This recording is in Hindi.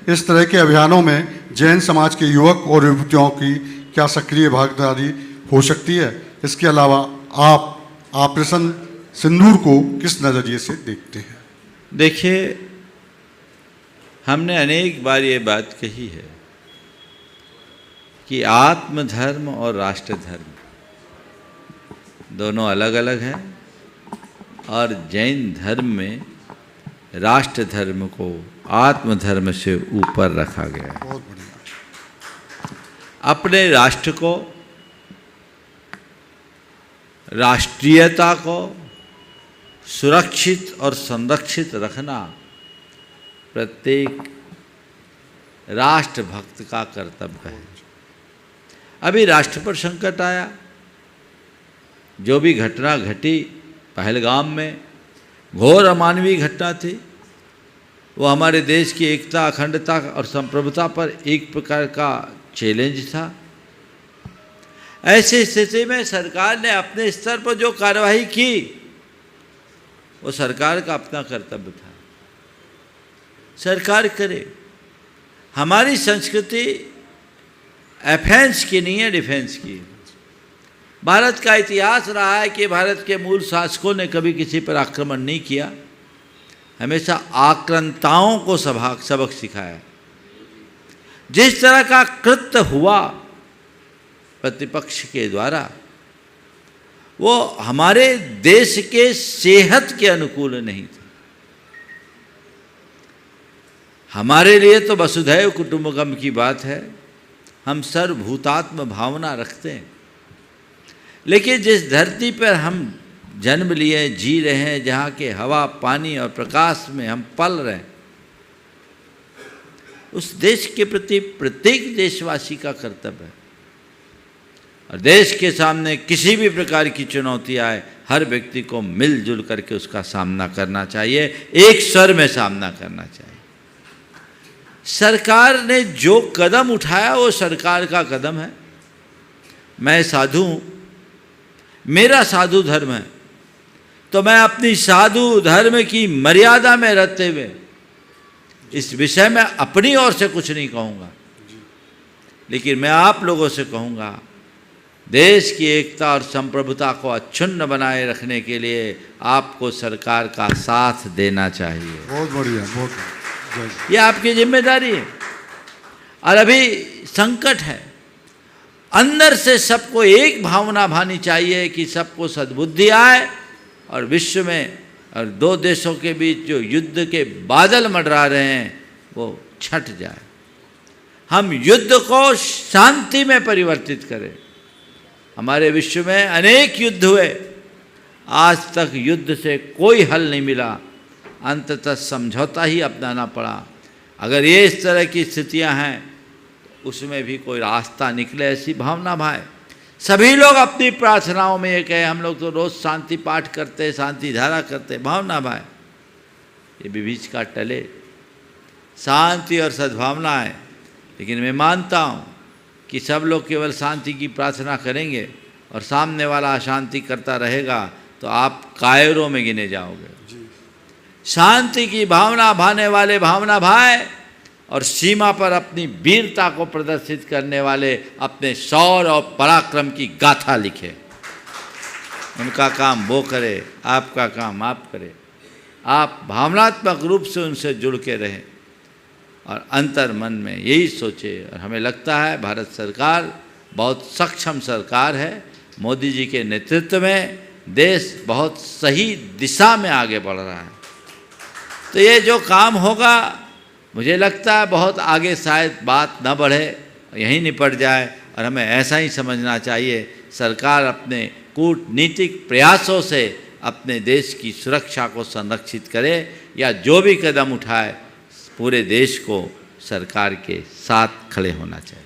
इस तरह के अभियानों में जैन समाज के युवक और युवतियों की क्या सक्रिय भागीदारी हो सकती है? इसके अलावा आप ऑपरेशन सिंदूर को किस नज़रिए से देखते हैं? देखिए, हमने अनेक बार ये बात कही है कि आत्मधर्म और राष्ट्र धर्म दोनों अलग अलग हैं, और जैन धर्म में राष्ट्र धर्म को आत्मधर्म से ऊपर रखा गया है। बहुत बढ़िया। अपने राष्ट्र को, राष्ट्रीयता को सुरक्षित और संरक्षित रखना प्रत्येक राष्ट्रभक्त का कर्तव्य है। अभी राष्ट्र पर संकट आया, जो भी घटना घटी पहलगाम में, घोर अमानवीय घटना थी, वो हमारे देश की एकता, अखंडता और संप्रभुता पर एक प्रकार का चैलेंज था। ऐसी स्थिति में सरकार ने अपने स्तर पर जो कार्रवाई की, वो सरकार का अपना कर्तव्य था। सरकार करे। हमारी संस्कृति ऑफेंस की नहीं है, डिफेंस की। भारत का इतिहास रहा है कि भारत के मूल शासकों ने कभी किसी पर आक्रमण नहीं किया, हमेशा आक्रांताओं को सबक सिखाया। जिस तरह का कृत्य हुआ प्रतिपक्ष के द्वारा, वो हमारे देश के सेहत के अनुकूल नहीं था। हमारे लिए तो वसुधैव कुटुंबकम की बात है, हम सर्वभूतात्म भावना रखते हैं, लेकिन जिस धरती पर हम जन्म लिए, जी रहे हैं, जहाँ के हवा, पानी और प्रकाश में हम पल रहे हैं, उस देश के प्रति प्रत्येक देशवासी का कर्तव्य है। और देश के सामने किसी भी प्रकार की चुनौती आए, हर व्यक्ति को मिलजुल करके उसका सामना करना चाहिए, एक स्वर में सामना करना चाहिए। सरकार ने जो कदम उठाया वो सरकार का कदम है। मैं साधु हूँ, मेरा साधु धर्म है, तो मैं अपनी साधु धर्म की मर्यादा में रहते हुए इस विषय में अपनी ओर से कुछ नहीं कहूँगा, लेकिन मैं आप लोगों से कहूँगा, देश की एकता और संप्रभुता को अक्षुण्ण बनाए रखने के लिए आपको सरकार का साथ देना चाहिए। बहुत बढ़िया, बहुत। ये आपकी जिम्मेदारी है। और अभी संकट है, अंदर से सबको एक भावना भानी चाहिए कि सबको सद्बुद्धि आए और विश्व में और दो देशों के बीच जो युद्ध के बादल मंडरा रहे हैं वो छट जाए। हम युद्ध को शांति में परिवर्तित करें। हमारे विश्व में अनेक युद्ध हुए, आज तक युद्ध से कोई हल नहीं मिला, अंततः समझौता ही अपनाना पड़ा। अगर ये इस तरह की स्थितियां हैं, उसमें भी कोई रास्ता निकले, ऐसी भावना भाई। सभी लोग अपनी प्रार्थनाओं में ये कहे, हम लोग तो रोज़ शांति पाठ करते, शांति धारा करते, भावना भाई ये भी बीच का टले, शांति और सद्भावना है। लेकिन मैं मानता हूँ कि सब लोग केवल शांति की प्रार्थना करेंगे और सामने वाला अशांति करता रहेगा तो आप कायरों में गिने जाओगे। शांति की भावना भाने वाले भावना भाई और सीमा पर अपनी वीरता को प्रदर्शित करने वाले अपने शौर्य और पराक्रम की गाथा लिखे। उनका काम वो करे, आपका काम आप करें। आप भावनात्मक रूप से उनसे जुड़ के रहें और अंतर मन में यही सोचे। और हमें लगता है भारत सरकार बहुत सक्षम सरकार है। मोदी जी के नेतृत्व में देश बहुत सही दिशा में आगे बढ़ रहा है। तो ये जो काम होगा, मुझे लगता है बहुत आगे शायद बात न बढ़े, यहीं निपट जाए। और हमें ऐसा ही समझना चाहिए, सरकार अपने कूटनीतिक प्रयासों से अपने देश की सुरक्षा को संरक्षित करे या जो भी कदम उठाए, पूरे देश को सरकार के साथ खड़े होना चाहिए।